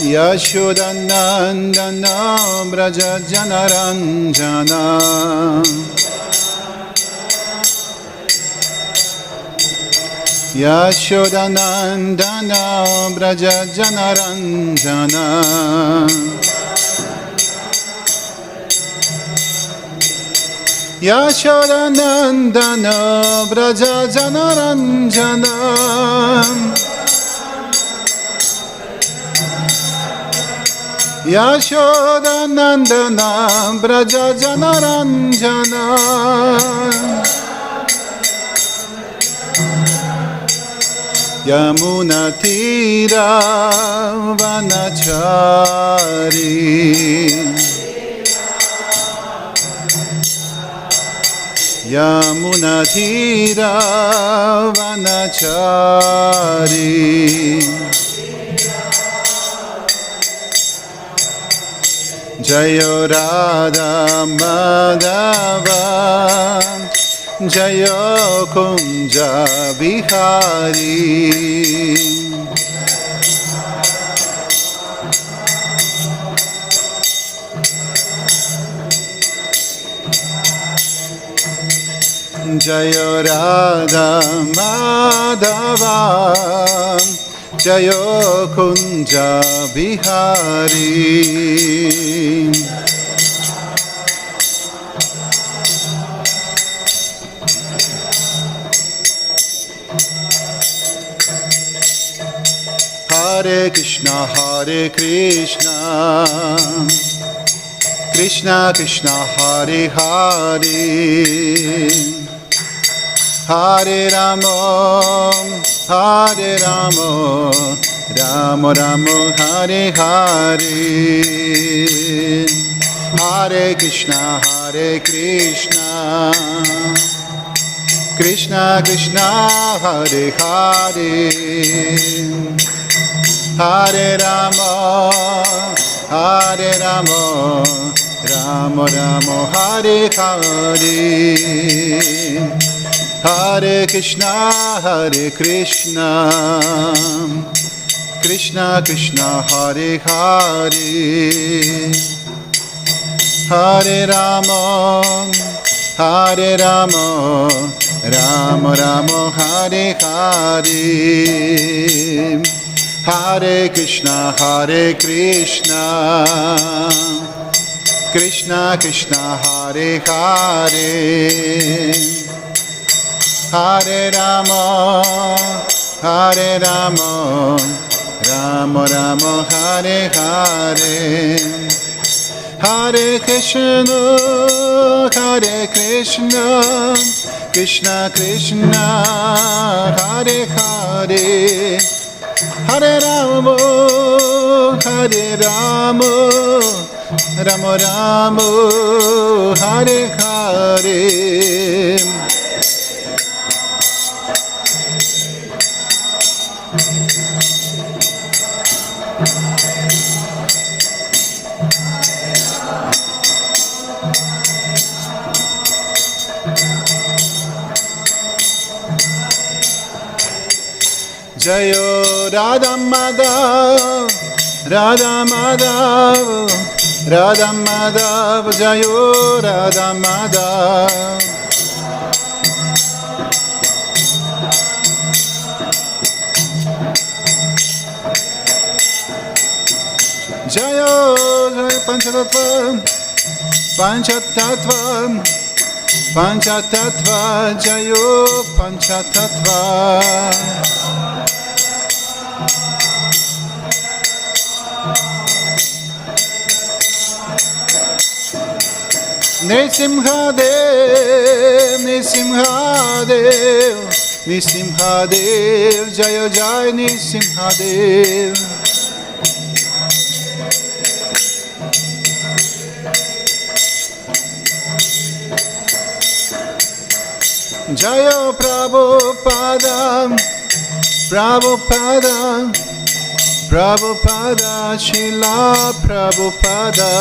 Yashodanandana Braja Janaranjana Yashodanandana Braja Janaranjana Yashodanandana Braja Janaranjana Yashodanandana Braja Janaranjana Yamuna Tira Vanachari Yamuna Tira Vanachari Jayo Radha Madhava Jayo Kunja Bihari Jayo Radha Madhava Jayo Kunja Bihari Hare Krishna Krishna Krishna Hare Hare Hare Rama Rama Rama Hare Hare Hare Krishna Krishna Krishna Hare Hare Hare Rama Rama Rama Hare Hare Hare Krishna Krishna Krishna Hare Hare Hare Rama Rama Rama Hare Hare Hare Krishna Krishna Krishna Hare Hare Hare Rama Rama Rama Hare Hare Hare Krishna Krishna Krishna Hare Hare Hare Rama Rama Rama Hare Hare Jayo Radha Madhav Jayo Radha Madhav Jayo Panchatattva Jayo Panchatattva Nisimhadev Jayo Jai Nisimhadev Jayo Prabhupada Srila Prabhupada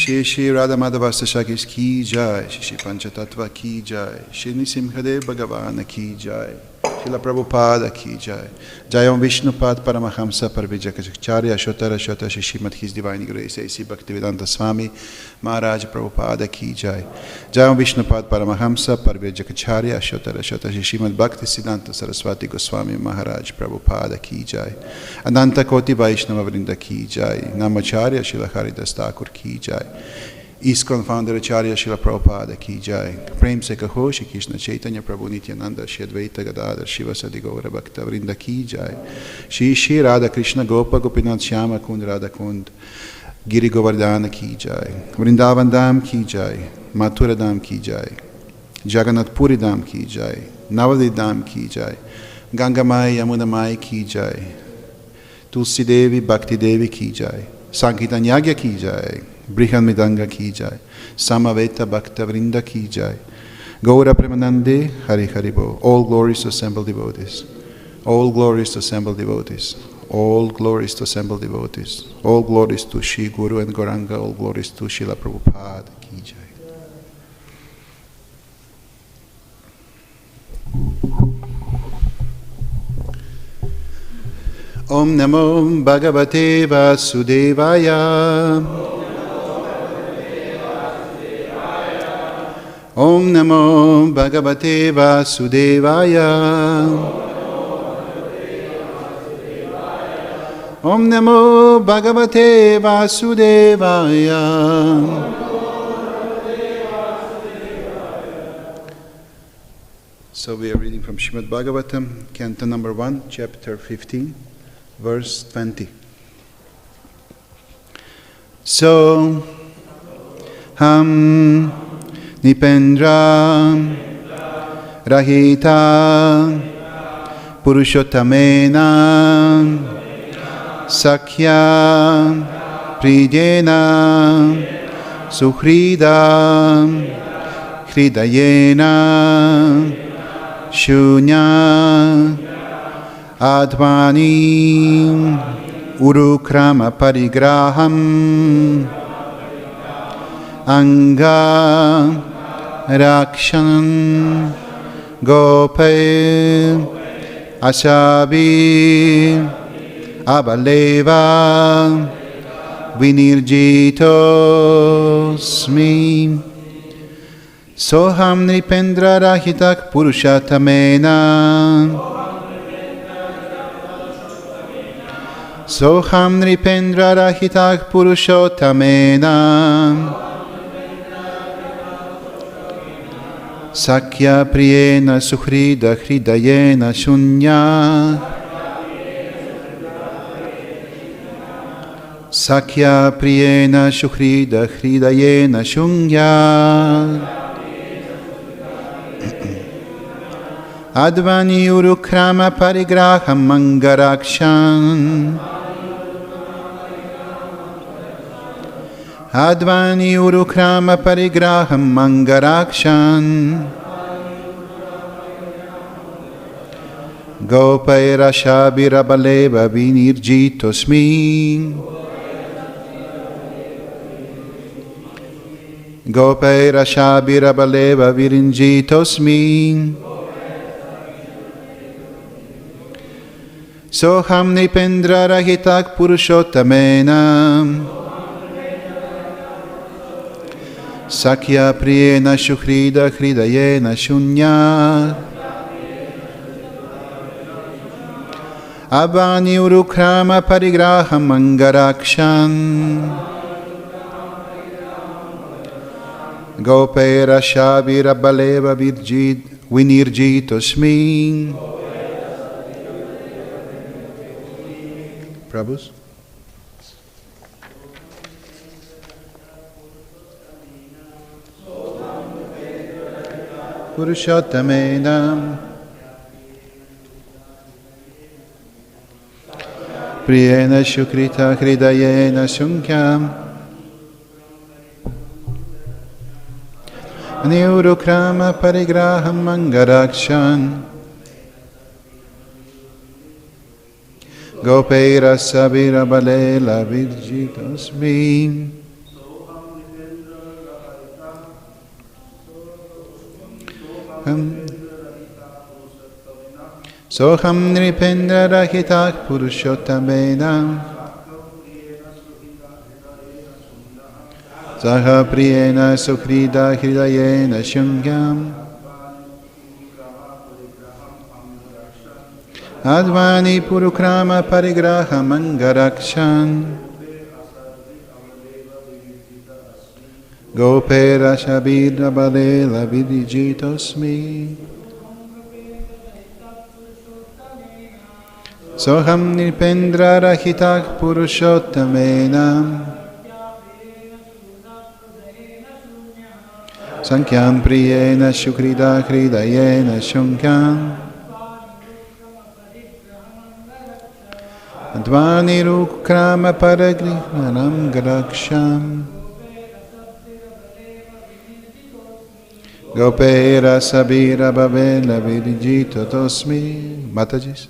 Shri Shri Radha Madhava Sashakis ki jai, Shri Shri Panchatattva ki jai, Shri Nisimhadev Bhagavan ki jai, Srila Prabhupada ki jai, Jayam Vishnupad Paramahamsa Parvijakacharya Shotara Shota Shri Srimad His Divine Grace A.C. Bhaktivedanta Swami Maharaj Prabhupada ki jai, Jayam Vishnupad Paramahamsa Parvijakacharya Shotara Shota Shri Srimad Bhakti Siddhanta Saraswati Goswami Maharaj Prabhupada ki jai, Ananta Koti Vaishnava Vrinda ki jai, Namacharya Srila Haridas Thakur ki jai, ISKCON founder Acharya Srila Prabhupada ki jai, Prem se kaho Shri Krishna Chaitanya Prabhu Nityananda Shri Advaita Gadadhar Shivasadi Gaura Bhakta Vrinda ki jai, Shri Shri Radha Krishna Gopa Gopinath Shyama Kund Radha Kund Giri Govardhana ki jai, Vrindavan Dham ki jai, Mathura Dham ki jai, Jagannath Puri Dham ki jai, Navadvip Dham ki jai, Ganga Mai Yamuna Mai ki jai, Tulsi Devi Bhakti Devi ki jai, Sankirtan Yagya ki jai, Brihan Midanga ki jai, Samaveta Bhakta Vrinda ki jai, Gaura Premanande Hari Haribo. All glories to assembled devotees. All glories to assembled devotees. All glories to assembled devotees. All glories to Shri Guru and Gauranga. All glories to Srila Prabhupada ki jai. Om Namo Bhagavate Vasudevaya. Om Namo Bhagavate Vasudevaya. Om Namo Bhagavate Vasudevaya. So we are reading from Srimad Bhagavatam, Canto number 1, chapter 15, verse 20. So, nṛpendra rahitaḥ puruṣottamena sakhyā priyeṇa suhṛdā hṛdayena śūnyaḥ adhvany urukrama-parigraham aṅga rakṣan gopair asadbhir abaleva vinirjito soham nṛpendra rahitaḥ puruṣa-uttamena soham nṛpendra rahitaḥ puruṣottamena sakhyā priyeṇa suhṛdā hṛdayena śūnyaḥ sakhyā priyeṇa suhṛdā hṛdayena śūnyaḥ adhvany urukrama-parigraham aṅga rakṣan adhvany urukrama-parigraham aṅga rakṣan gopair asadbhir abaleva vinirjito gopair asadbhir abaleva vinirjito soham nṛpendra rahitaḥ puruṣottamena sakhyā priyeṇa suhṛdā hṛdayena śūnyaḥ adhvany urukrama-parigraham aṅga rakṣan gopair asadbhir abaleva vinirjito Prabhus. Puruṣottamena priyeṇa suhṛdā hṛdayena śūnyaḥ urukrama-parigraham aṅga rakṣan gopair asadbhir abaleva vinirjito Soham nṛpendra rahitaḥ puruṣottamena sakhyā priyeṇa suhṛdā hṛdayena śūnyaḥ adhvany urukrama-parigraham aṅga rakṣan gopair asadbhir abaleva vinirjito. Soham nṛpendra rahitaḥ puruṣottamena sakhyā priyeṇa suhṛdā hṛdayena śūnyaḥ adhvany urukrama-parigraham rakṣan gopair asadbhir abaleva vinirjito. Matajis.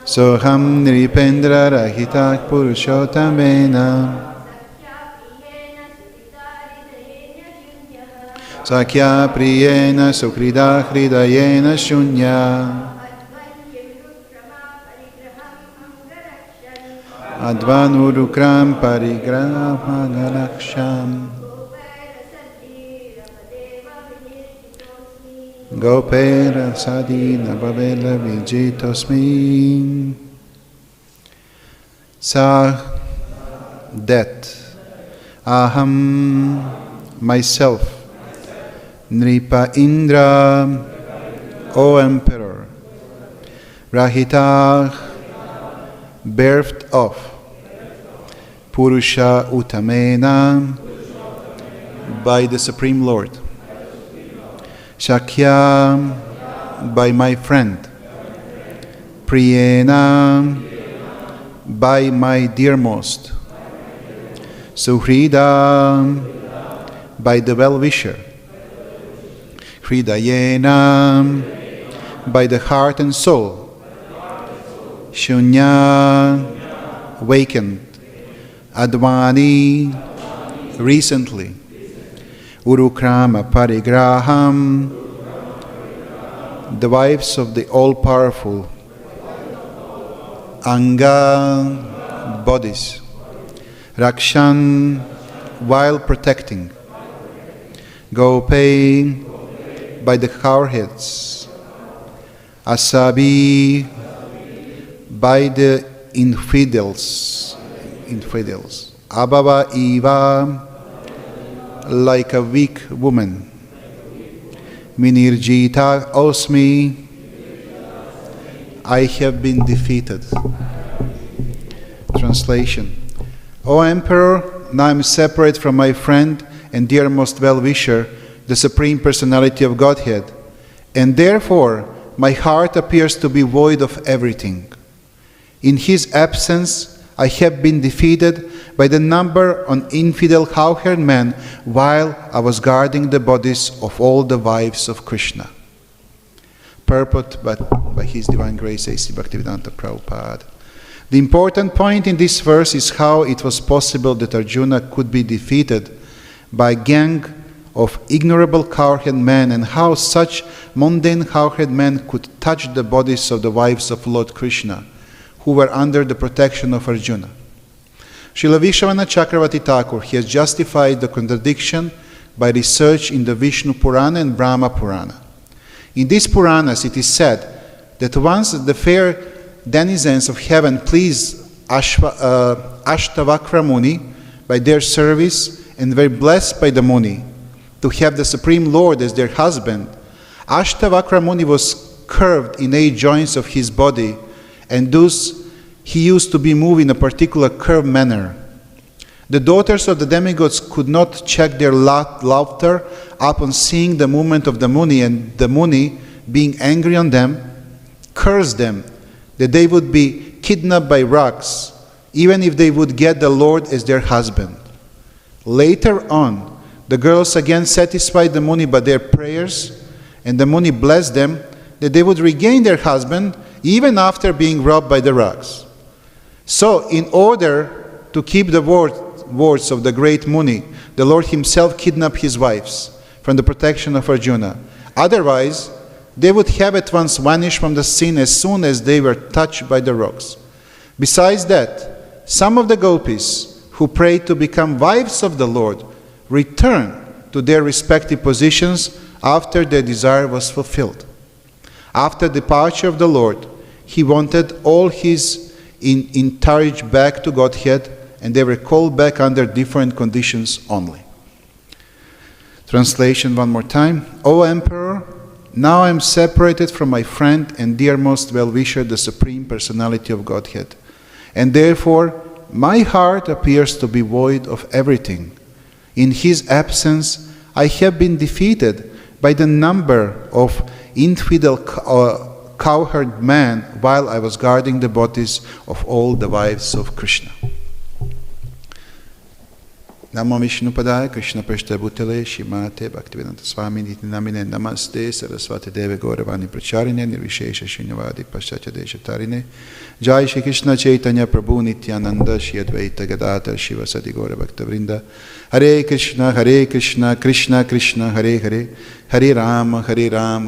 Soham nṛpendra rahitaḥ puruṣottamena sakhyā priyeṇa suhṛdā hṛdayena śūnyaḥ adhvany urukrama-parigraham aṅga rakṣan gopair asadbhir abaleva vinirjito. That aham, myself, nṛpa-indra, O Emperor, rahitaḥ, bereft of, puruṣa-uttamena, by the Supreme Lord, sakhyā, by my friend, priyeṇa, by my dearmost, suhṛdā, by the well-wisher, hṛdayena, by the heart and soul, śūnyaḥ, vacant, adhvany, recently, urukrama-parigraham, the wives of the all-powerful, aṅga, bodies, rakṣan, while protecting, gopaiḥ, by the cowherds, asadbhir, by the infidels, abaleva, like a weak woman, vinirjito osmi, I have been defeated. Translation. O Emperor, now I am separate from my friend and dearmost well-wisher, the Supreme Personality of Godhead, and therefore my heart appears to be void of everything. In his absence, I have been defeated by the number of infidel cowherd men while I was guarding the bodies of all the wives of Krishna. Purport by His Divine Grace A.C. Bhaktivedanta Prabhupada. The important point in this verse is how it was possible that Arjuna could be defeated by a gang of ignorable cowherd men, and how such mundane cowherd men could touch the bodies of the wives of Lord Krishna, who were under the protection of Arjuna. Srila Vishwanath Chakravarti Thakur has justified the contradiction by research in the Vishnu Purana and Brahma Purana. In these Puranas it is said that once the fair denizens of heaven pleased Ashtavakra Muni by their service and were blessed by the Muni to have the Supreme Lord as their husband, Ashtavakra Muni was curved in 8 joints of his body, and thus he used to be moved in a particular curved manner. The daughters of the demigods could not check their laughter upon seeing the movement of the Muni, and the Muni, being angry on them, cursed them that they would be kidnapped by rakṣan, even if they would get the Lord as their husband. Later on, the girls again satisfied the Muni by their prayers, and the Muni blessed them that they would regain their husband even after being robbed by the rakṣan. So, in order to keep the word words of the great Muni, the Lord himself kidnapped his wives from the protection of Arjuna. Otherwise, they would have at once vanished from the scene as soon as they were touched by the rocks. Besides that, some of the gopis who prayed to become wives of the Lord returned to their respective positions after their desire was fulfilled. After the departure of the Lord, he wanted all his entourage back to Godhead, and they were called back under different conditions only. Translation one more time. O Emperor, now I am separated from my friend and dearmost well-wisher, the Supreme Personality of Godhead, and therefore my heart appears to be void of everything. In his absence, I have been defeated by the number of infidel cowherd men while I was guarding the bodies of all the wives of Krishna. Namo Vishnu Padaya Krishna Prashta Bhutale Shimate Bhaktivedanta Swami Niti Namine Namaste Saraswati Deve Gauravani Pracharine Nirvishesha Shunyavadi Paschatya Deshatarine Jai Shri Krishna Chaitanya Prabhu Nityananda Shri Advaita Gadadhar Shiva Sadi Gaura Bhakta Vrinda Hare Krishna Krishna Krishna Hare Hare Hare Rama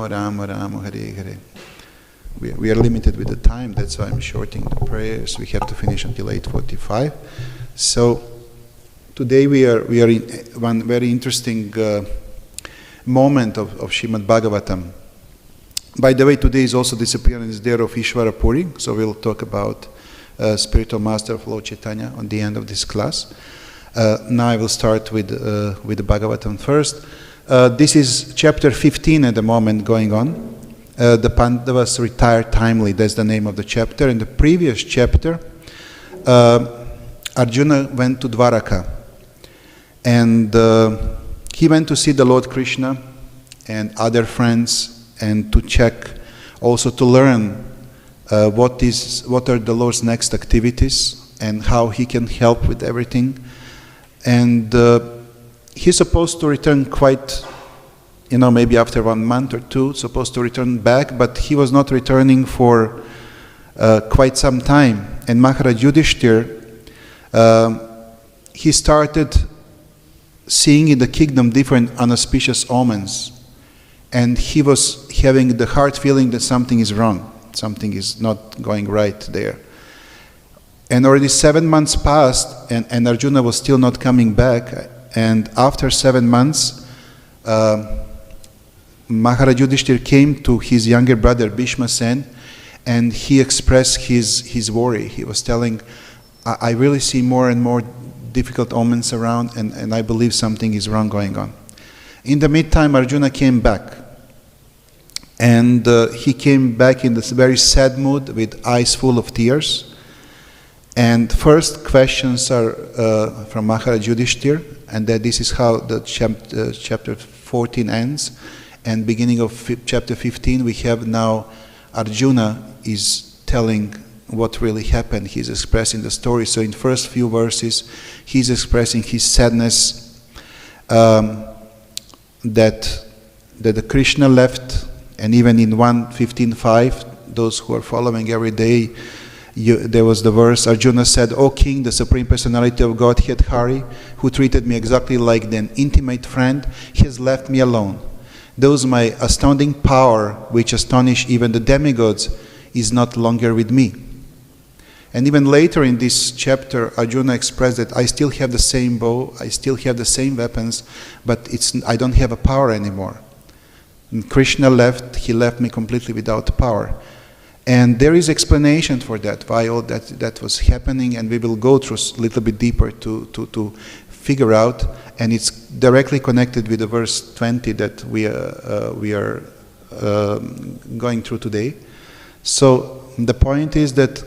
Rama Rama Hare Hare. We are limited with the time, that's why I'm shorting the prayers. We have to finish until 8:45. So today we are in one very interesting moment of Srimad Bhagavatam. By the way, today is also disappearance day of Ishvara Puri, so we'll talk about spiritual master of Lord Chaitanya on the end of this class. Now I will start with the Bhagavatam first. This is chapter 15 at the moment going on. The Pandavas retired timely, that's the name of the chapter. In the previous chapter, Arjuna went to Dwaraka, and he went to see the Lord Krishna and other friends, and to check, also to learn what are the Lord's next activities and how he can help with everything. And he's supposed to return quite, maybe after 1 month or two, supposed to return back, but he was not returning for quite some time. And Maharaj Yudhishthir, he started seeing in the kingdom different unauspicious omens, and he was having the heart feeling that something is wrong, something is not going right there. And already 7 months passed, and Arjuna was still not coming back, and after 7 months, Maharaj Yudhishthir came to his younger brother Bhishma Sen, and he expressed his worry. He was telling, I really see more and more difficult omens around, and I believe something is wrong going on. In the meantime, Arjuna came back, and he came back in this very sad mood with eyes full of tears. And first questions are from Maharaj Yudhishthir, and that this is how the chapter 14 ends. And beginning of chapter 15, we have now Arjuna is telling what really happened. He's expressing the story. So in first few verses, he's expressing his sadness that the Krishna left, and even in 1.15.5, those who are following every day, there was the verse, Arjuna said, O King, the Supreme Personality of Godhead, Hari, who treated me exactly like an intimate friend, he has left me alone. Those my astounding power, which astonish even the demigods, is not longer with me. And even later in this chapter, Arjuna expressed that I still have the same bow, I still have the same weapons, but I don't have a power anymore. And Krishna left, he left me completely without power. And there is explanation for that, why all that was happening, and we will go through a little bit deeper to figure out, and it's directly connected with the verse 20 that we are going through today. So the point is that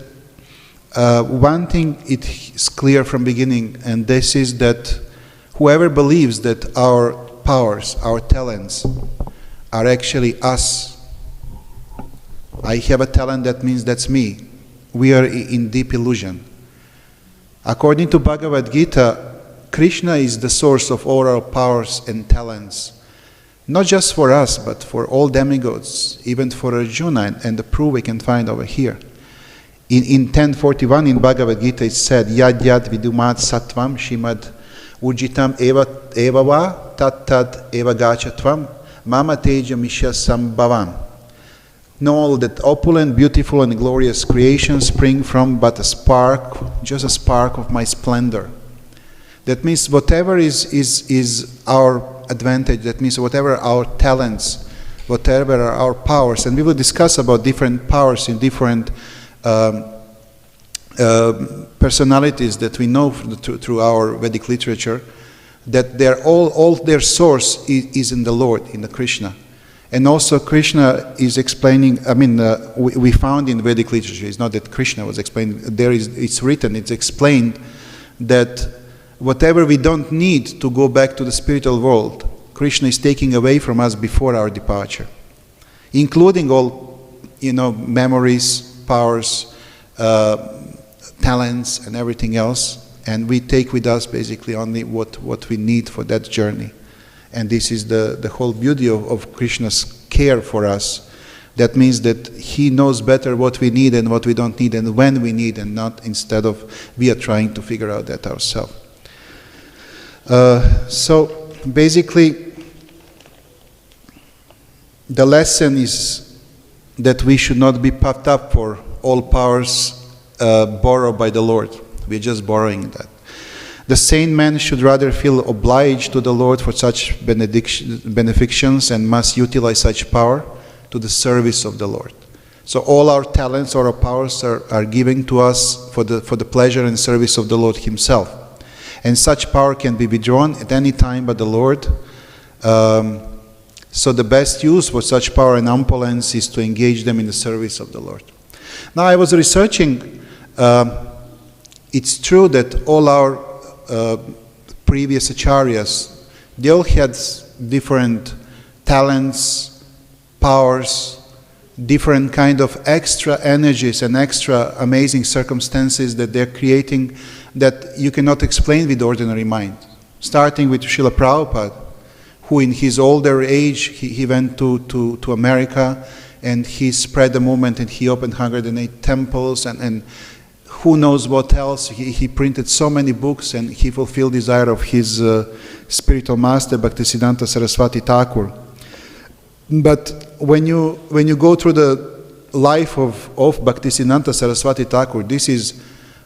one thing is clear from beginning, and this is that whoever believes that our powers, our talents, are actually us. I have a talent, that means that's me. We are in deep illusion. According to Bhagavad Gita, Krishna is the source of all our powers and talents, not just for us, but for all demigods, even for Arjuna, and the proof we can find over here. In 10.41 in Bhagavad Gita it said, Yad yad vidumat sattvam shimad urjitam eva va tat tad eva gachatvam mama teja mishya sambhavam. Know that opulent, beautiful and glorious creations spring from but a spark, just a spark of my splendor. That means whatever is our advantage, that means whatever our talents, whatever are our powers, and we will discuss about different powers in different personalities that we know through our Vedic literature, that they're all their source is in the Lord, in the Krishna. And also Krishna is explaining, we found in Vedic literature, it's not that Krishna was explaining, it's written, it's explained that whatever we don't need to go back to the spiritual world, Krishna is taking away from us before our departure, including all, memories, powers, talents, and everything else. And we take with us basically only what we need for that journey. And this is the whole beauty of Krishna's care for us. That means that He knows better what we need and what we don't need and when we need, and not instead of we are trying to figure out that ourselves. So basically, the lesson is that we should not be puffed up for all powers borrowed by the Lord. We're just borrowing that. The sane man should rather feel obliged to the Lord for such benefactions and must utilize such power to the service of the Lord. So all our talents or our powers are given to us for the pleasure and service of the Lord Himself. And such power can be withdrawn at any time by the Lord. So the best use for such power and opulence is to engage them in the service of the Lord. Now I was researching, it's true that all our previous acharyas, they all had different talents, powers, different kind of extra energies and extra amazing circumstances that they're creating that you cannot explain with ordinary mind. Starting with Srila Prabhupada, who in his older age, he went to America and he spread the movement and he opened 108 temples and who knows what else. He printed so many books and he fulfilled the desire of his spiritual master, Bhaktisiddhanta Saraswati Thakur. But when you go through the life of Bhaktisiddhanta Saraswati Thakur, this is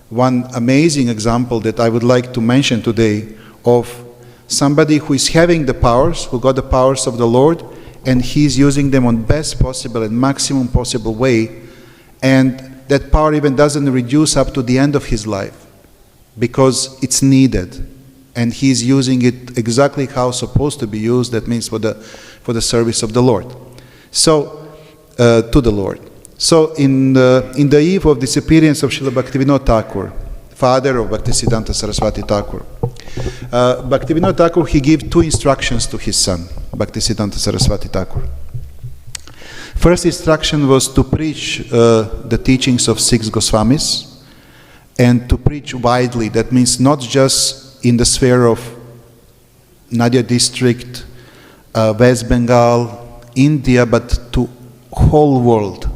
one amazing example that I would like to mention today of somebody who is having the powers, who got the powers of the Lord, and he's using them on best possible and maximum possible way, and that power even doesn't reduce up to the end of his life because it's needed, and he's using it exactly how it's supposed to be used. That means for the service of the Lord. So to the Lord. So in the eve of disappearance of Srila Bhaktivinoda Thakur, father of Bhaktisiddhanta Saraswati Thakur, Bhaktivinoda Thakur, he gave two instructions to his son, Bhaktisiddhanta Saraswati Thakur. First instruction was to preach the teachings of 6 Goswamis and to preach widely. That means not just in the sphere of Nadia district, West Bengal, India, but to whole world,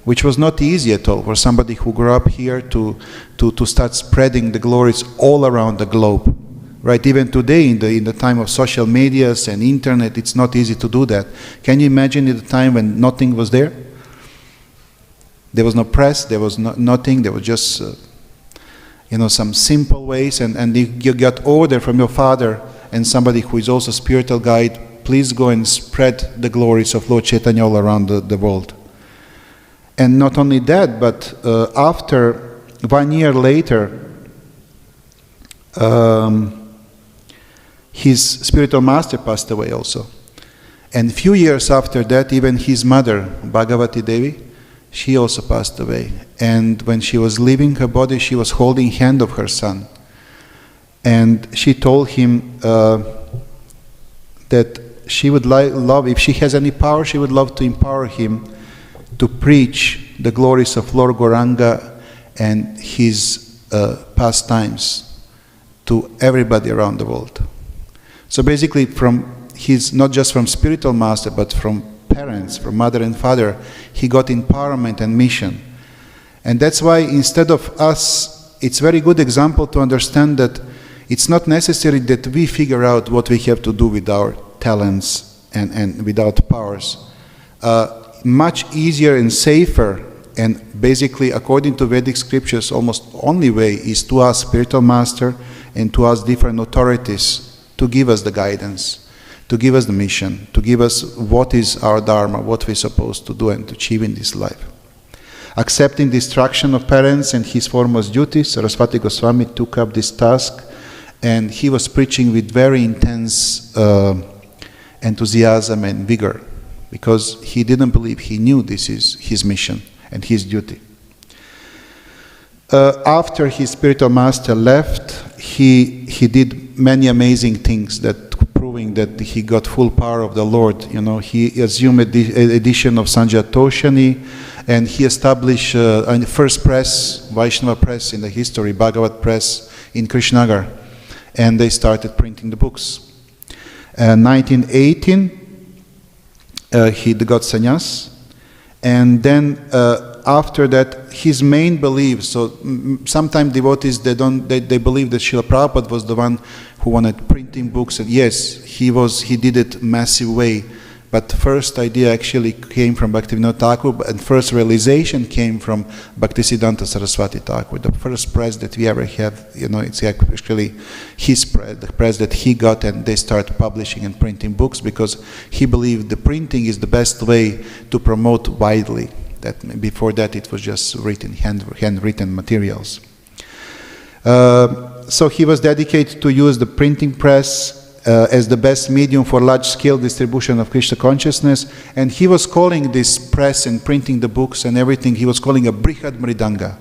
which was not easy at all for somebody who grew up here to start spreading the glories all around the globe. Right, even today in the time of social medias and internet, it's not easy to do that. Can you imagine at the time when nothing was there? There was no press, there was nothing, there was just some simple ways, and you got order from your father and somebody who is also a spiritual guide, please go and spread the glories of Lord Chaitanya all around the world. And not only that, but after 1 year later, his spiritual master passed away also. And few years after that, even his mother, Bhagavati Devi, she also passed away. And when she was leaving her body, she was holding hand of her son. And she told him that she would love, if she has any power, she would love to empower him to preach the glories of Lord Gauranga and his pastimes to everybody around the world. So basically, not just from spiritual master, but from parents, from mother and father, he got empowerment and mission. And that's why instead of us, it's very good example to understand that it's not necessary that we figure out what we have to do with our talents and without powers. Much easier and safer, and basically according to Vedic scriptures, almost only way is to ask spiritual master and to ask different authorities to give us the guidance, to give us the mission, to give us what is our dharma, what we're supposed to do and to achieve in this life. Accepting the instruction of parents and his foremost duties, Saraswati Goswami took up this task, and he was preaching with very intense enthusiasm and vigor, because he didn't believe, he knew this is his mission and his duty. After his spiritual master left, he did many amazing things that proving that he got full power of the Lord. You know, he assumed the edition of Sanjaya Toshani, and he established the first press, Vaishnava press in the history, Bhagavat press in Krishnagar, and they started printing the books. 1918, he got sannyas, and then after that, his main belief. So sometimes devotees they believe that Srila Prabhupada was the one who wanted printing books, and yes, he did it massive way. But the first idea actually came from Bhaktivinoda Thakur, and first realization came from Bhaktisiddhanta Saraswati Thakur. The first press that we ever have, you know, it's actually his press, the press that he got, and they started publishing and printing books because he believed the printing is the best way to promote widely. That before that it was just written, handwritten materials. So he was dedicated to use the printing press as the best medium for large-scale distribution of Krishna consciousness, and he was calling this press and printing the books and everything, he was calling a brihad mridanga.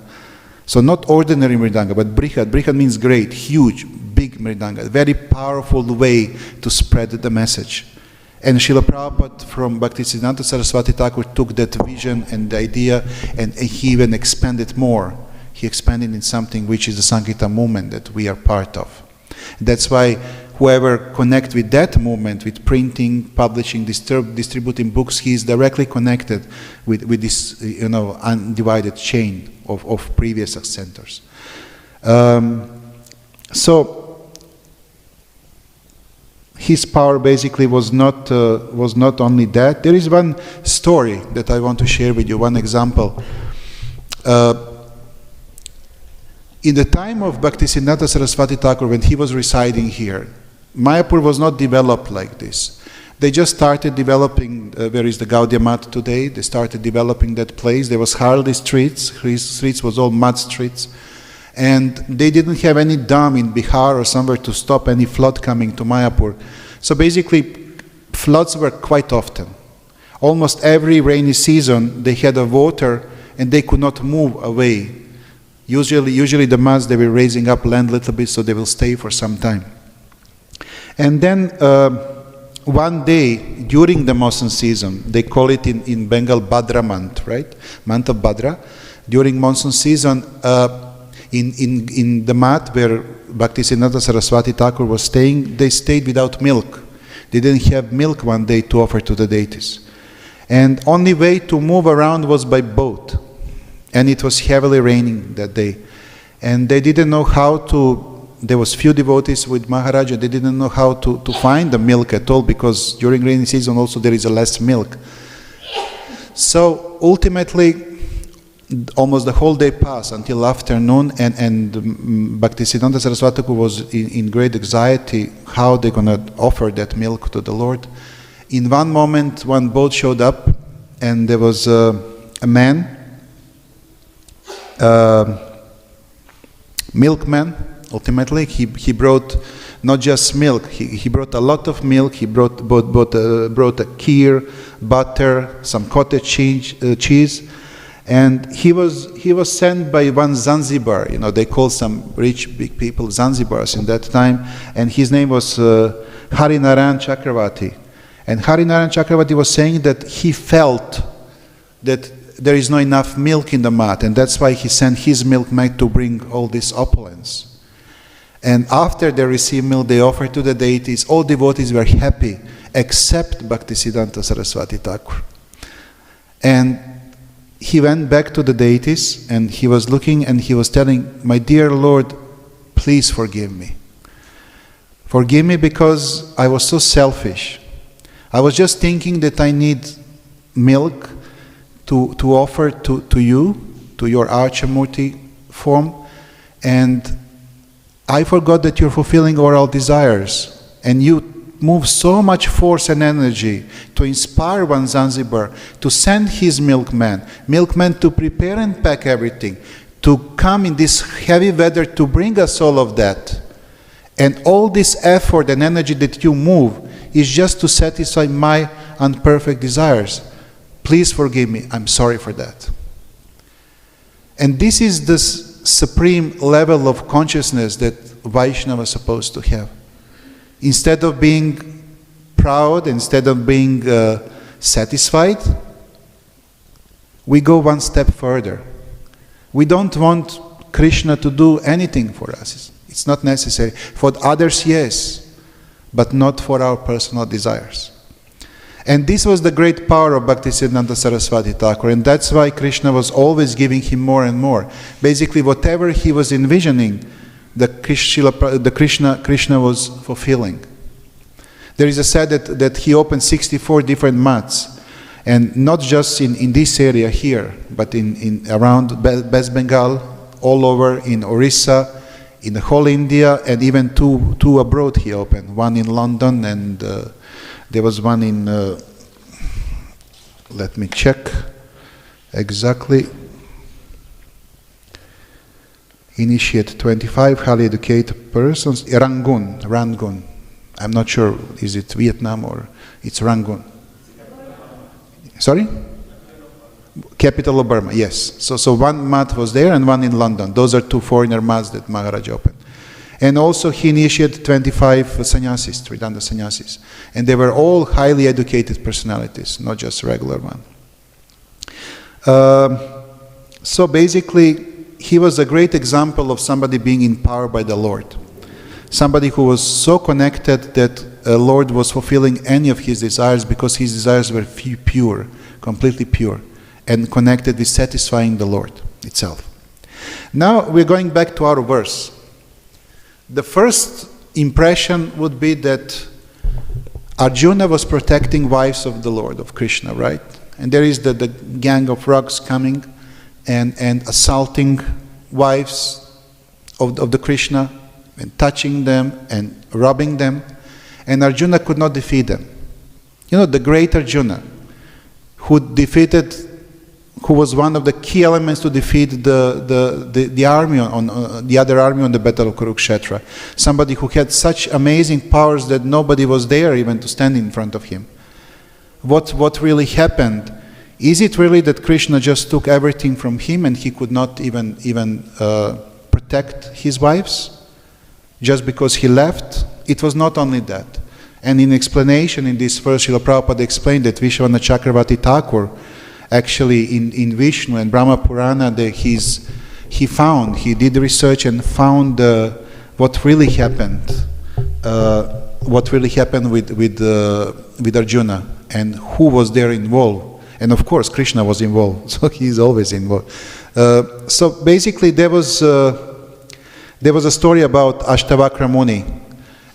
So not ordinary mridanga, but brihad. Brihad means great, huge, big mridanga, very powerful way to spread the message. And Srila Prabhupada from Bhaktisiddhanta Saraswati Thakur took that vision and the idea, and he even expanded more. He expanded in something which is the Sankirtan movement that we are part of. That's why whoever connect with that movement, with printing, publishing, distributing books, he is directly connected with this, you know, undivided chain of previous centers. So his power basically was not only that. There is one story that I want to share with you, one example. In the time of Bhaktisiddhanta Saraswati Thakur, when he was residing here, Mayapur was not developed like this. They just started developing, where is the Gaudiya Math today, they started developing that place. There was hardly streets, his streets was all mud streets. And they didn't have any dam in Bihar or somewhere to stop any flood coming to Mayapur. So basically, floods were quite often. Almost every rainy season, they had a water and they could not move away. Usually the muds, they were raising up land a little bit so they will stay for some time. And then one day, during the monsoon season, they call it in Bengal Bhadra month, right? Month of Bhadra. During monsoon season, in the mat where Bhaktisiddhanta Saraswati Thakur was staying, they stayed without milk. They didn't have milk one day to offer to the deities. And only way to move around was by boat. And it was heavily raining that day. And they didn't know how to, there was few devotees with Maharaja, they didn't know how to find the milk at all, because during rainy season also there is a less milk. So ultimately, almost the whole day passed until afternoon, and Bhaktisiddhanta Saraswati Thakur was in great anxiety how they're going to offer that milk to the Lord. In one moment, one boat showed up, and there was a man, milkman. Ultimately, he brought not just milk, he brought a lot of milk. He brought a kheer, butter, some cottage cheese. And he was sent by one Zanzibar, you know, they call some rich big people Zanzibars in that time, and his name was Harinarayan Chakravarti. And Harinarayan Chakravarti was saying that he felt that there is not enough milk in the mat, and that's why he sent his milkmaid to bring all this opulence. And after they received milk, they offered to the deities. All devotees were happy, except Bhaktisiddhanta Saraswati Thakur. And he went back to the deities and he was looking and he was telling, "My dear Lord, please forgive me. Forgive me because I was so selfish. I was just thinking that I need milk to offer to you, to your Archamurti form, and I forgot that you're fulfilling all desires, and you move so much force and energy to inspire one Zanzibar to send his milkman to prepare and pack everything, to come in this heavy weather to bring us all of that. And all this effort and energy that you move is just to satisfy my imperfect desires. Please forgive me. I'm sorry for that." And this is the supreme level of consciousness that Vaishnava is supposed to have. Instead of being proud, instead of being satisfied, we go one step further. We don't want Krishna to do anything for us. It's not necessary. For others, yes, but not for our personal desires. And this was the great power of Bhaktisiddhanta Saraswati Thakur, and that's why Krishna was always giving him more and more. Basically, whatever he was envisioning, Krishna was fulfilling. There is a said that he opened 64 different mats, and not just in this area here, but in around West Bengal, all over in Orissa, in the whole India, and even two abroad he opened. One in London, and there was one in, let me check exactly. Initiate 25 highly educated persons. Rangoon. I'm not sure, is it Vietnam or it's Rangoon? Sorry? Capital of Burma, yes. So one mat was there and one in London. Those are two foreigner mats that Maharaj opened. And also he initiated 25 sannyasis, Tridanda sannyasis. And they were all highly educated personalities, not just regular one. So basically, he was a great example of somebody being empowered by the Lord. Somebody who was so connected that the Lord was fulfilling any of his desires because his desires were pure, completely pure, and connected with satisfying the Lord itself. Now we're going back to our verse. The first impression would be that Arjuna was protecting wives of the Lord, of Krishna, right? And there is the gang of rogues coming and assaulting wives of the Krishna and touching them and robbing them, and Arjuna could not defeat them. You know, the great Arjuna who was one of the key elements to defeat the army on the other army on the battle of Kurukshetra. Somebody who had such amazing powers that nobody was there even to stand in front of him. What really happened? Is it really that Krishna just took everything from him and he could not even protect his wives just because he left? It was not only that. And in explanation in this verse, Srila Prabhupada explained that Vishwanath Chakravarti Thakur, actually in Vishnu and Brahma Purana, he did research and found what really happened with Arjuna and who was there involved. And of course, Krishna was involved, so he's always involved. So basically, there was a story about Ashtavakra Muni.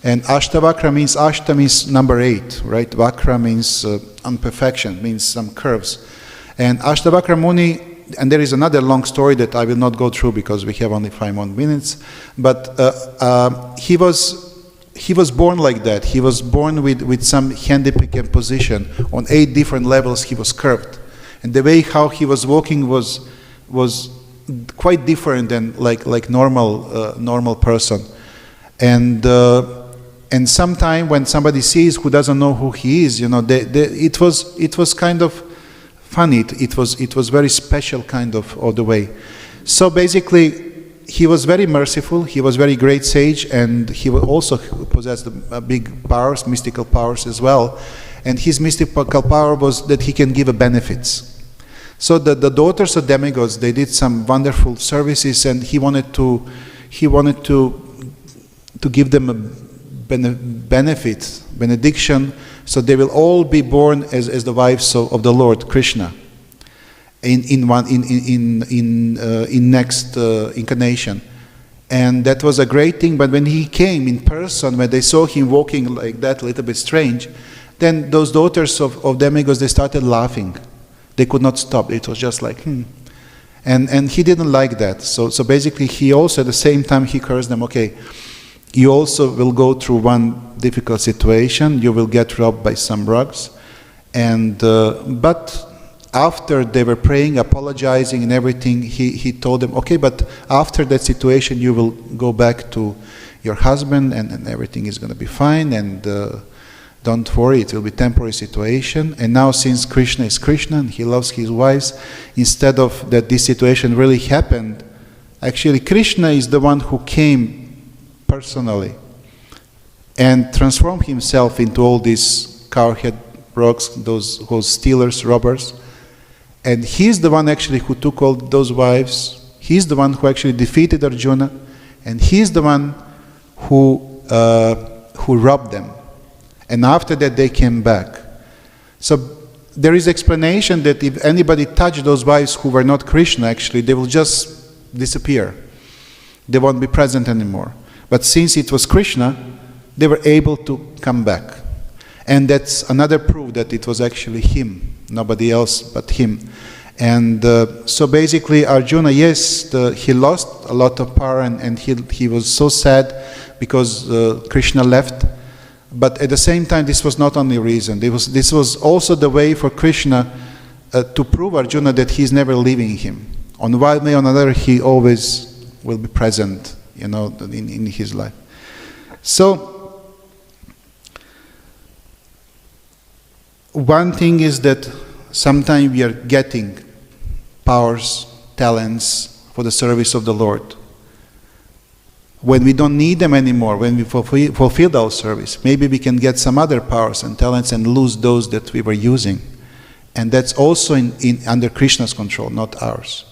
And Ashtavakra means, Ashta means number 8, right? Vakra means imperfection, means some curves. And Ashtavakra Muni, and there is another long story that I will not go through because we have only 5 more minutes, but he was born like that. He was born with some handicapped position. On 8 different levels he was curved. And the way how he was walking was quite different than like normal person. And sometime when somebody sees who doesn't know who he is, it was kind of funny. It was very special kind of the way. So basically, he was very merciful. He was very great sage, and he also possessed big powers, mystical powers as well. And his mystical power was that he can give benefits. So the daughters of demigods, they did some wonderful services, and he wanted to give them a benediction, so they will all be born as the wives of the Lord Krishna. in next incarnation. And that was a great thing, but when he came in person, when they saw him walking like that, a little bit strange, then those daughters of demigods, they started laughing. They could not stop. It was just like, And he didn't like that. So basically he also, at the same time, he cursed them, okay, you also will go through one difficult situation, you will get robbed by some rugs, but after they were praying, apologizing and everything, he told them, okay, but after that situation you will go back to your husband and everything is going to be fine, and don't worry, it will be temporary situation. And now since Krishna is Krishna and he loves his wives, instead of that this situation really happened, actually Krishna is the one who came personally and transformed himself into all these cowhead rogues, those stealers, robbers. And he's the one actually who took all those wives. He's the one who actually defeated Arjuna, and he's the one who robbed them. And after that they came back. So there is explanation that if anybody touched those wives who were not Krishna, actually, they will just disappear. They won't be present anymore. But since it was Krishna, they were able to come back. And that's another proof that it was actually him, nobody else but him. And so basically Arjuna, yes, he lost a lot of power, and he was so sad because Krishna left. But at the same time, this was not only reason. This was also the way for Krishna to prove Arjuna that he's never leaving him. On one way or another, he always will be present, in his life. So one thing is that sometimes we are getting powers, talents for the service of the Lord. When we don't need them anymore, when we fulfilled our service, maybe we can get some other powers and talents and lose those that we were using. And that's also under Krishna's control, not ours.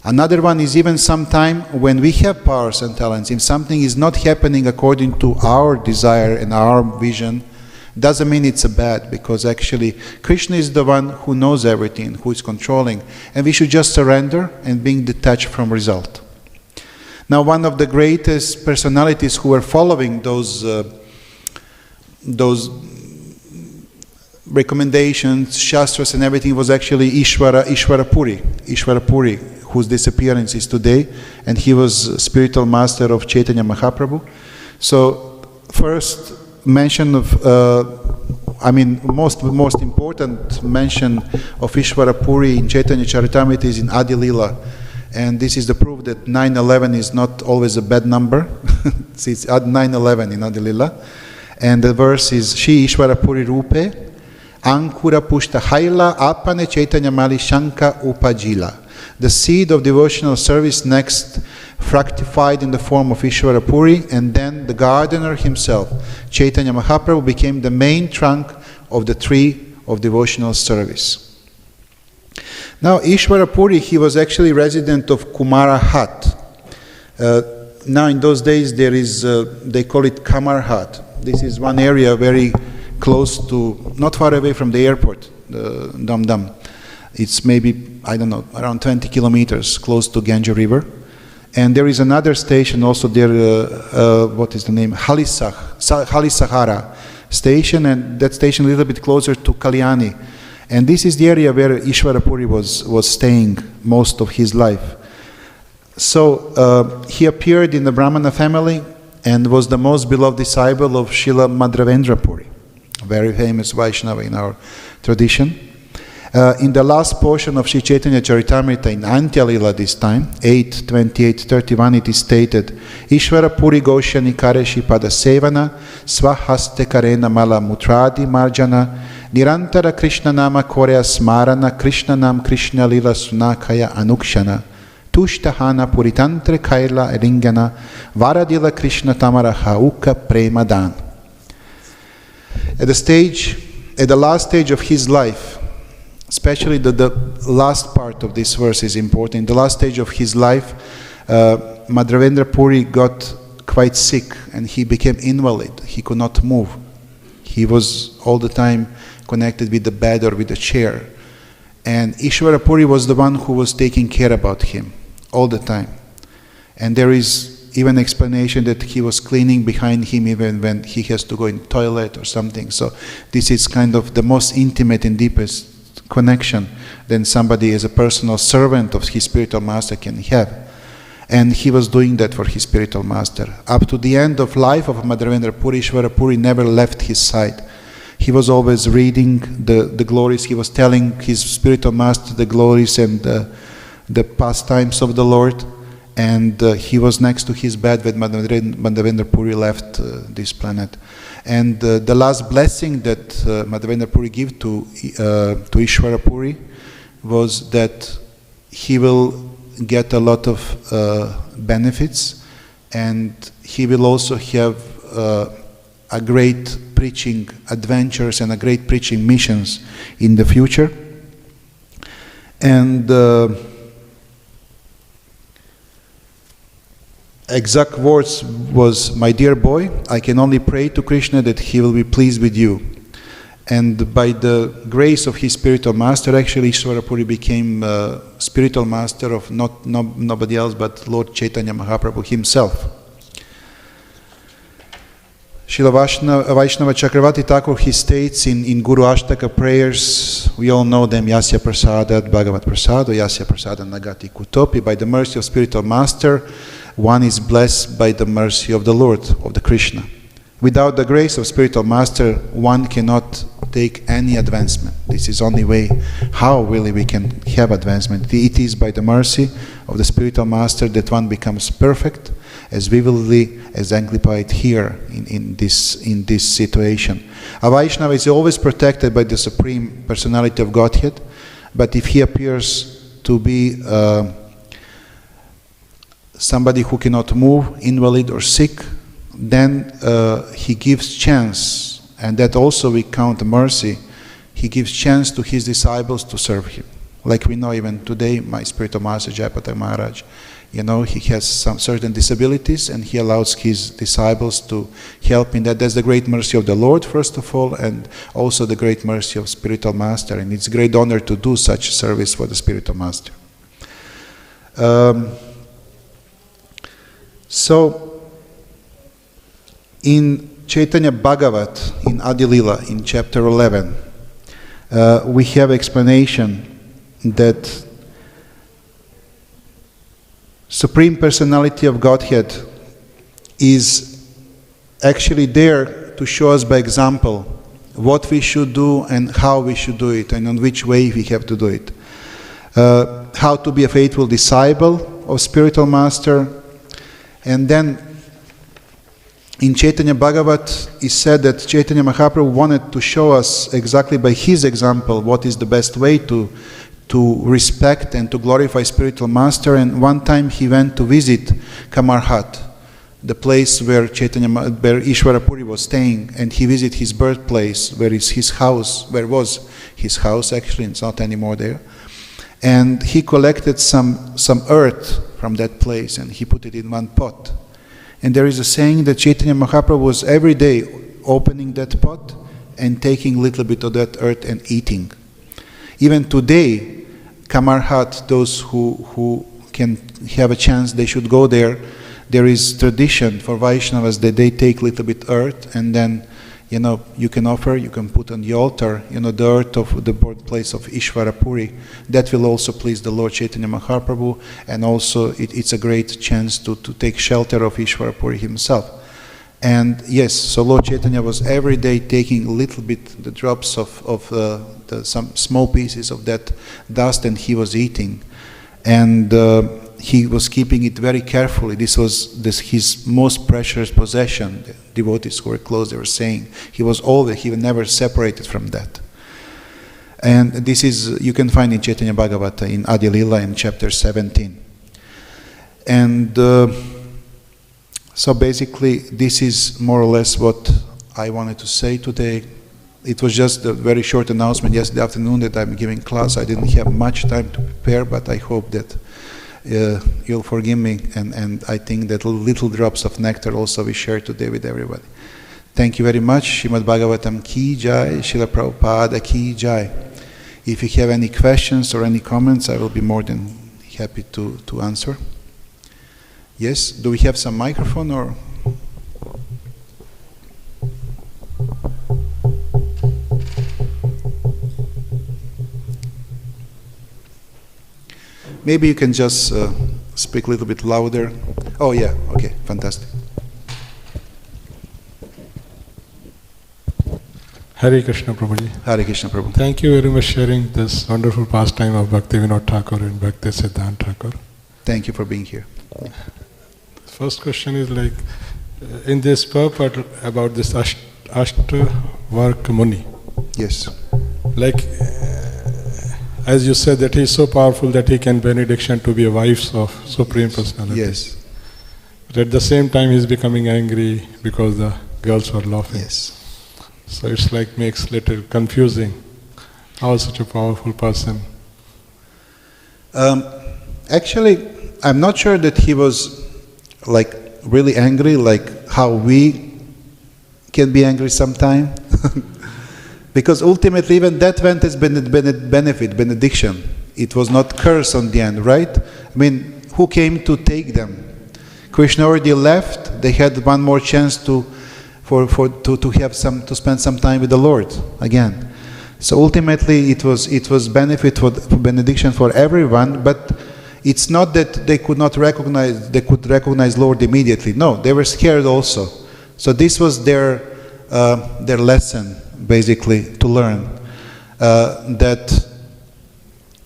Another one is even sometime when we have powers and talents, if something is not happening according to our desire and our vision, doesn't mean it's a bad, because actually Krishna is the one who knows everything, who is controlling, and we should just surrender and being detached from result. Now, one of the greatest personalities who were following those recommendations, shastras and everything was actually Ishvara Puri, whose disappearance is today, and he was spiritual master of Chaitanya Mahaprabhu. So first mention of, most important mention of Ishvara Puri in Chaitanya Charitamrita is in Adi Lila. And this is the proof that 911 is not always a bad number. It's 911 in Adi Lila. And the verse is, Shri Ishvara Puri Rupe, Ankura Pushta Haila Apane Chaitanya Mali Shanka Upajila. The seed of devotional service next fructified in the form of Ishvara Puri, and then the gardener himself, Chaitanya Mahaprabhu, became the main trunk of the tree of devotional service. Now, Ishvara Puri, he was actually resident of Kumara Hat. Now, in those days, there is, they call it Kamar Hat. This is one area very close to, not far away from the airport, Dam Dam. It's maybe, around 20 kilometers close to Ganges River. And there is another station also there, what is the name? Halisahara station, and that station a little bit closer to Kalyani. And this is the area where Ishvara Puri was staying most of his life. So he appeared in the Brahmana family and was the most beloved disciple of Srila Madhavendra Puri, a very famous Vaishnava in our tradition. In the last portion of Sri Chaitanya Charitamrita in Antya-lila this time, 8:28-31, it is stated, Ishvara Puri Goshani Kareshi Pada Sevana Swahaste Karena Mala Mutradi Marjana Nirantara Krishna Nama Korea Smarana Krishna Nam Krishna Lila Sunakaya Anukshana Tushtahana Puritantre Kaila Ringana Varadila Krishna Tamara Hauka Premadan. At the last stage of his life, especially the last part of this verse is important. The last stage of his life, Madhavendra Puri got quite sick and he became invalid. He could not move. He was all the time connected with the bed or with the chair. And Ishvara Puri was the one who was taking care about him all the time. And there is even explanation that he was cleaning behind him even when he has to go in the toilet or something. So this is kind of the most intimate and deepest connection that somebody as a personal servant of his spiritual master can have. And he was doing that for his spiritual master. Up to the end of life of Madhavendra Puri, Ishvara Puri never left his side. He was always reading the glories. He was telling his spiritual master the glories and the pastimes of the Lord. And he was next to his bed when Madhavendra Puri left this planet. And the last blessing that Madhavendra Puri gave to Ishvara Puri was that he will get a lot of benefits, and he will also have a great preaching adventures and a great preaching missions in the future. And exact words was, "My dear boy, I can only pray to Krishna that he will be pleased with you." And by the grace of his spiritual master, actually Ishvara Puri became spiritual master of nobody else but Lord Chaitanya Mahaprabhu himself. Srila Vaishnava Chakravarti Thakur, he states in Guru Ashtaka prayers, we all know them, Yasya Prasadat Bhagavat Prasado, Yasya Prasadat Nagati Kutopi. By the mercy of spiritual master, one is blessed by the mercy of the Lord, of the Krishna. Without the grace of spiritual master, one cannot take any advancement. This is the only way how really we can have advancement. It is by the mercy of the spiritual master that one becomes perfect, as vividly exemplified here in this situation. A Vaishnava is always protected by the Supreme Personality of Godhead, but if he appears to be somebody who cannot move, invalid or sick, then he gives chance, and that also we count mercy. He gives chance to his disciples to serve him. Like we know even today, my spiritual master Jayapataka Maharaj, he has some certain disabilities, and he allows his disciples to help in that. That's the great mercy of the Lord, first of all, and also the great mercy of spiritual master. And it's a great honor to do such service for the spiritual master. So, in Chaitanya Bhagavat, in Adi Lila, in chapter 11, we have explanation that Supreme Personality of Godhead is actually there to show us by example what we should do and how we should do it, and on which way we have to do it. How to be a faithful disciple of spiritual master. And then in Chaitanya Bhagavat is said that Chaitanya Mahaprabhu wanted to show us exactly by his example what is the best way to respect and to glorify spiritual master. And one time he went to visit Kamarhat, the place where Ishvara Puri was staying, and he visited his birthplace, where was his house actually, it's not anymore there. And he collected some earth from that place, and he put it in one pot. And there is a saying that Chaitanya Mahaprabhu was every day opening that pot and taking a little bit of that earth and eating. Even today, Kamarhat, those who can have a chance, they should go there. There is tradition for Vaishnavas that they take a little bit earth, and then you can offer, you can put on the altar, the earth of the birthplace of Ishvara Puri. That will also please the Lord Chaitanya Mahaprabhu, and also it's a great chance to take shelter of Ishvara Puri himself. And yes, so Lord Chaitanya was every day taking a little bit, the drops of some small pieces of that dust, and he was eating. And he was keeping it very carefully. This was his most precious possession. The devotees who were close, they were saying he was never separated from that. And this is, you can find in Chaitanya Bhagavata in Adi Lila in chapter 17. And so basically this is more or less what I wanted to say today. It was just a very short announcement yesterday afternoon that I'm giving class. I didn't have much time to prepare, but I hope that you'll forgive me, and I think that little drops of nectar also we share today with everybody. Thank you very much. Srimad Bhagavatam ki jai, Srila Prabhupada ki jai. If you have any questions or any comments, I will be more than happy to answer. Yes, do we have some microphone or? Maybe you can just speak a little bit louder. Oh yeah, okay, fantastic. Hare Krishna Prabhuji. Hare Krishna Prabhu. Thank you very much for sharing this wonderful pastime of Bhakti Vinod Thakur and Bhakti Siddhanta Thakur. Thank you for being here. First question is like, in this purport about this Ashtavark Muni. Yes. Like, as you said that he is so powerful that he can benediction to be a wife of Supreme Personality. Yes. But at the same time he is becoming angry because the girls were laughing. Yes. So it's like makes little confusing. How such a powerful person? Actually, I'm not sure that he was like really angry, like how we can be angry sometime. Because ultimately even that went as benefit, benediction. It was not curse on the end, right? I mean, who came to take them? Krishna already left. They had one more chance to spend some time with the Lord again. So ultimately it was benefit for benediction for everyone, but it's not that they could recognize Lord immediately. No, they were scared also. So this was their lesson basically to learn, that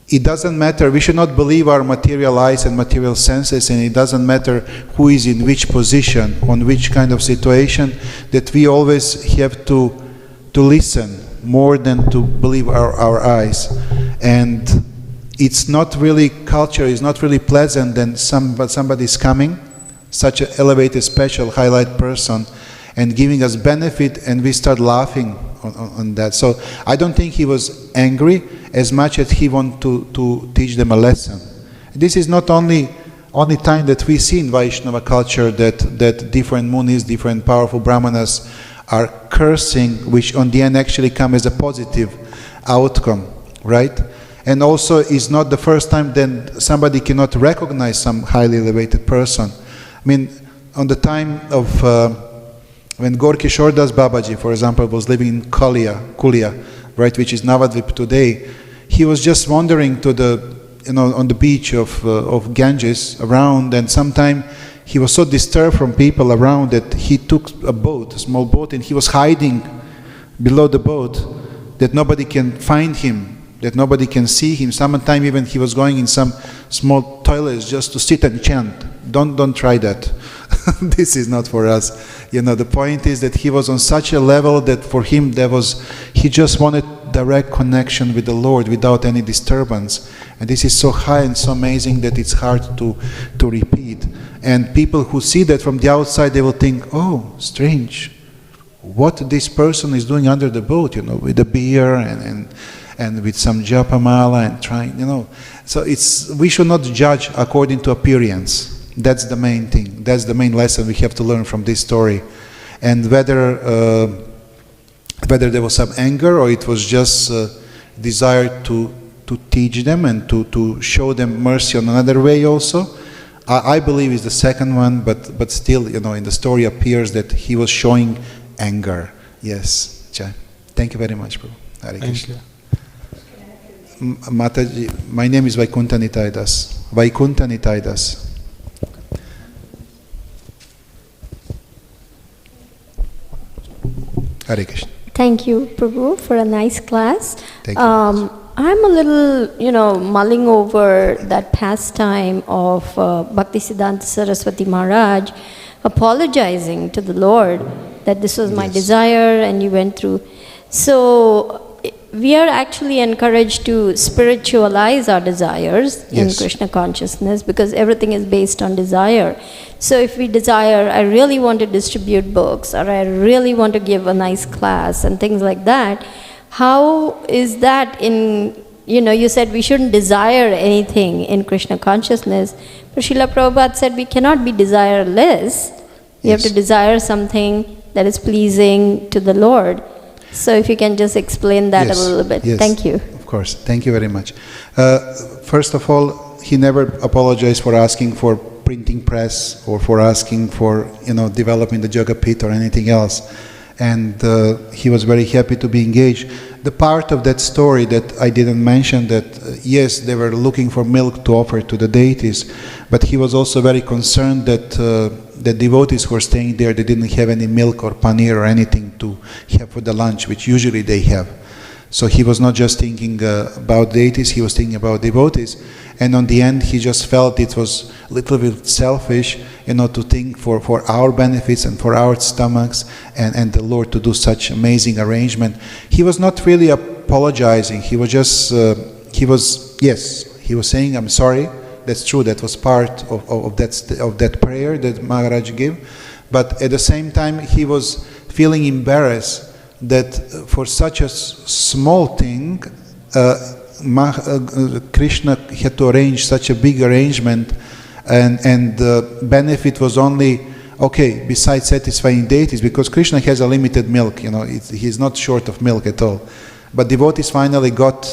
it doesn't matter, we should not believe our material eyes and material senses, and it doesn't matter who is in which position, on which kind of situation, that we always have to listen more than to believe our eyes. And it's not really, culture is not really pleasant when somebody is coming, such an elevated, special, highlight person, and giving us benefit, and we start laughing on that. So I don't think he was angry as much as he wanted to teach them a lesson. This is not only time that we see in Vaishnava culture that different munis, different powerful brahmanas are cursing, which on the end actually come as a positive outcome, right? And also it's not the first time then somebody cannot recognize some highly elevated person. I mean, on the time of when Gorky Shordas Babaji, for example, was living in Kulia, right, which is Navadvip today, he was just wandering to on the beach of Ganges around, and sometime he was so disturbed from people around that he took a small boat, and he was hiding below the boat that nobody can find him, that nobody can see him. Sometime even he was going in some small toilets just to sit and chant. Don't try that. This is not for us. The point is that he was on such a level that for him he just wanted direct connection with the Lord without any disturbance. And this is so high and so amazing that it's hard to repeat. And people who see that from the outside, they will think, oh, strange, what this person is doing under the boat, with a beer and with some japamala and trying, So we should not judge according to appearance. That's the main thing. That's the main lesson we have to learn from this story. And whether there was some anger or it was just desire to teach them and to show them mercy on another way also, I believe is the second one, but still, in the story appears that he was showing anger. Yes. Thank you very much, Prabhu. Hare Krishna. Mataji, my name is Vaikuntha Nitai Das. Vaikuntha Nitai Das. Hare Krishna. Thank you, Prabhu, for a nice class. Thank you. I'm a little, mulling over that pastime of Bhaktisiddhanta Saraswati Maharaj apologizing to the Lord that this was my desire and you went through. So we are actually encouraged to spiritualize our desires in Krishna consciousness, because everything is based on desire. So if we desire, I really want to distribute books, or I really want to give a nice class and things like that, how is that in, you said we shouldn't desire anything in Krishna consciousness, but Srila Prabhupada said we cannot be desireless. You have to desire something that is pleasing to the Lord. So if you can just explain that a little bit. Yes. Thank you. of course. Thank you very much. First of all, he never apologized for asking for printing press or for asking for, developing the yoga pit or anything else. And he was very happy to be engaged. The part of that story that I didn't mention, that yes, they were looking for milk to offer to the deities, but he was also very concerned that the devotees who were staying there, they didn't have any milk or paneer or anything to have for the lunch, which usually they have. So he was not just thinking about deities, he was thinking about devotees. And on the end, he just felt it was a little bit selfish, to think for our benefits and for our stomachs, and the Lord to do such amazing arrangement. He was not really apologizing. He was just, he was saying, I'm sorry. That's true. That was part of that prayer that Maharaj gave. But at the same time, he was feeling embarrassed that for such a small thing, Krishna had to arrange such a big arrangement, and the benefit was only, besides satisfying deities, because Krishna has a limited milk, he's not short of milk at all. But devotees finally got,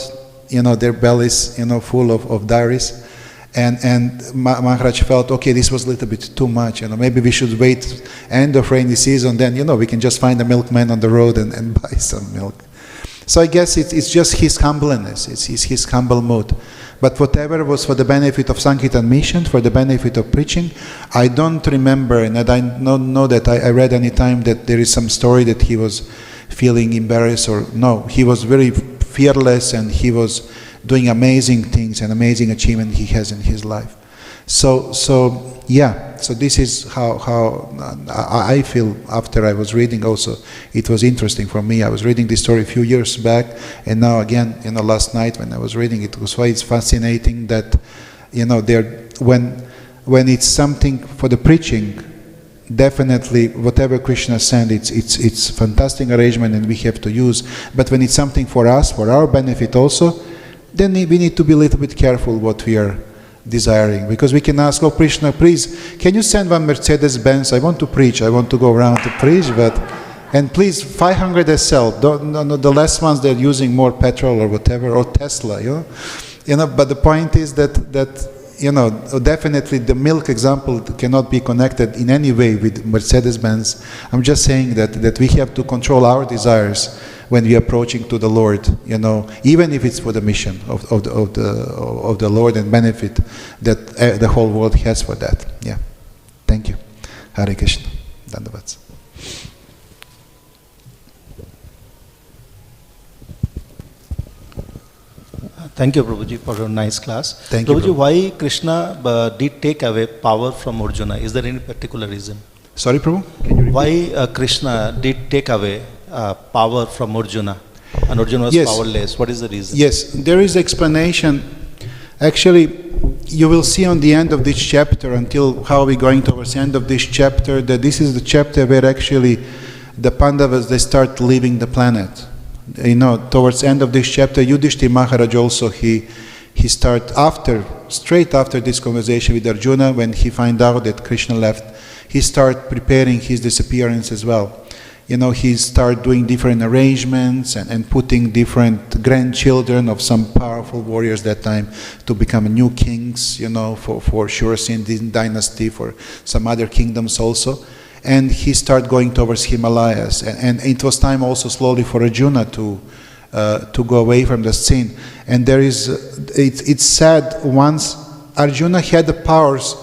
their bellies, full of dairies. And Maharaj felt, this was a little bit too much, maybe we should wait end of rainy season, then, we can just find a milkman on the road and buy some milk. So I guess it's just his humbleness, it's his humble mood. But whatever was for the benefit of Sankirtan mission, for the benefit of preaching, I don't remember, and I don't know that I read any time that there is some story that he was feeling embarrassed or no. He was very fearless, and he was doing amazing things and amazing achievement he has in his life. So this is how I feel after I was reading also. It was interesting for me. I was reading this story a few years back, and now again, last night when I was reading it, was quite fascinating that, when it's something for the preaching, definitely whatever Krishna sent, it's fantastic arrangement and we have to use. But when it's something for us, for our benefit also, then we need to be a little bit careful what we are desiring, because we can ask, Krishna, please, can you send one Mercedes-Benz? I want to preach, I want to go around to preach, and please 500 SL, the less ones that are using more petrol or whatever, or Tesla, but the point is that definitely the milk example cannot be connected in any way with Mercedes-Benz. I'm just saying that we have to control our desires when we are approaching to the Lord, even if it's for the mission of the Lord and benefit that the whole world has for that. Yeah. Thank you. Hare Krishna. Dandavats. Thank you, Prabhuji, for a nice class. Thank you, Prabhuji, why Krishna did take away power from Arjuna? Is there any particular reason? Sorry, Prabhu? Can you repeat? Why Krishna did take away power from Arjuna? And Arjuna was powerless. What is the reason? Yes, there is explanation. Actually, you will see on the end of this chapter, until how we're going towards the end of this chapter, that this is the chapter where actually the Pandavas, they start leaving the planet. Towards the end of this chapter, Yudhishthira Maharaj also, he straight after this conversation with Arjuna, when he find out that Krishna left, he start preparing his disappearance as well. He start doing different arrangements and putting different grandchildren of some powerful warriors that time to become new kings, for Shurasen dynasty, for some other kingdoms also. And he started going towards Himalayas, and it was time also slowly for Arjuna to go away from the scene. And it's said once Arjuna had the powers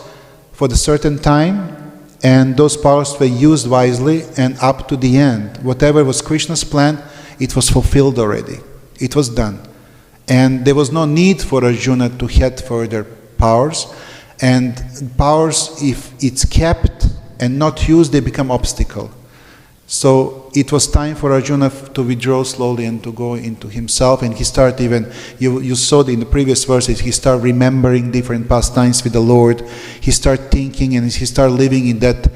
for the certain time, and those powers were used wisely, and up to the end, whatever was Krishna's plan, it was fulfilled already. It was done, and there was no need for Arjuna to have further powers. And powers, if it's kept and not used, they become obstacle. So it was time for Arjuna to withdraw slowly and to go into himself. And he started even, you saw in the previous verses, he started remembering different pastimes with the Lord. He started thinking, and he started living in that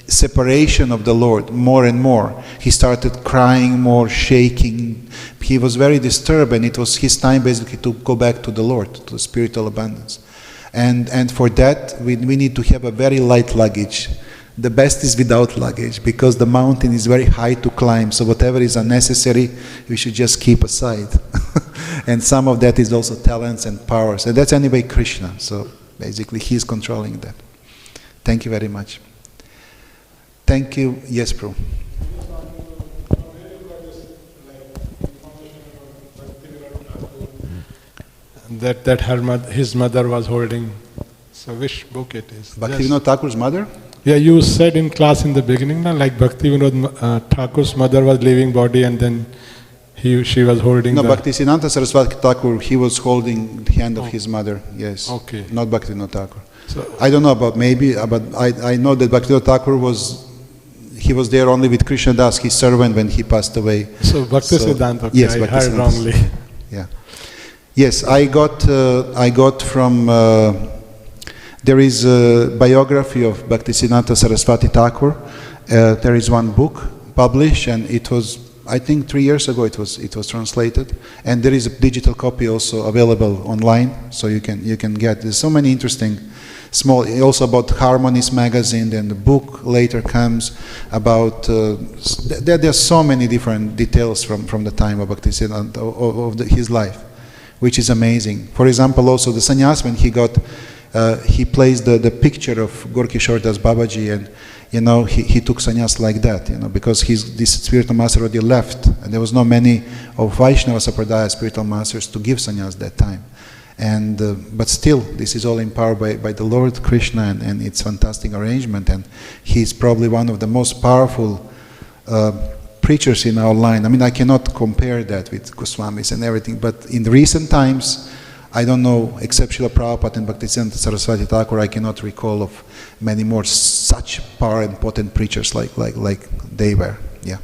separation of the Lord more and more. He started crying more, shaking. He was very disturbed, and it was his time basically to go back to the Lord, to spiritual abundance. And for that, we need to have a very light luggage. the best is without luggage, because the mountain is very high to climb, so whatever is unnecessary, we should just keep aside. And some of that is also talents and powers. And that's anyway Krishna, so basically he is controlling that. Thank you very much. Thank you. Yes, Prabhu. That his mother was holding. So which book it is? Bhaktivinoda Thakur's mother? Yeah, you said in class in the beginning, like Bhaktivinoda Thakur's mother was leaving body and then she was holding. No, Bhaktisiddhanta Saraswati Thakur, he was holding the hand of his mother. Yes. Okay. Not Bhaktivinoda Thakur. So, I don't know about maybe, but I know that Bhaktivinoda Thakur was there only with Krishna Das, his servant, when he passed away. So Bhaktisiddhanta, okay, yes, I heard wrongly. Yeah. Yes, I got from, there is a biography of Bhaktisiddhanta Saraswati Thakur. There is one book published, and it was, I think 3 years ago it was translated, and there is a digital copy also available online, so you can get. There's so many interesting small, also about Harmonies magazine, then the book later comes about, there are so many different details from the time of Bhaktisiddhanta, of his life, which is amazing. For example, also the sannyas, when he got, he placed the picture of Gorkishore Das Babaji, and he took sannyas like that, because this spiritual master already left, and there was not many of Vaishnava Sampradaya spiritual masters to give sannyas that time. And but still, this is all empowered by the Lord Krishna, and it's fantastic arrangement, and he's probably one of the most powerful preachers in our line. I mean, I cannot compare that with Goswamis and everything, but in the recent times, I don't know, except Srila Prabhupada and Bhaktisiddhanta Saraswati Thakur, I cannot recall of many more such power and potent preachers like they were. Yeah.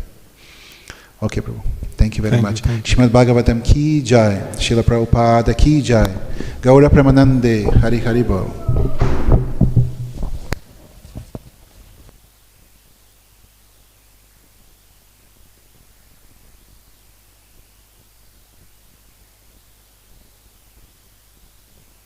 Okay, Prabhu. Thank you very much. Srimad Bhagavatam ki jai, Srila Prabhupada ki jai, Gaura Premanande, Hari Hari Bol.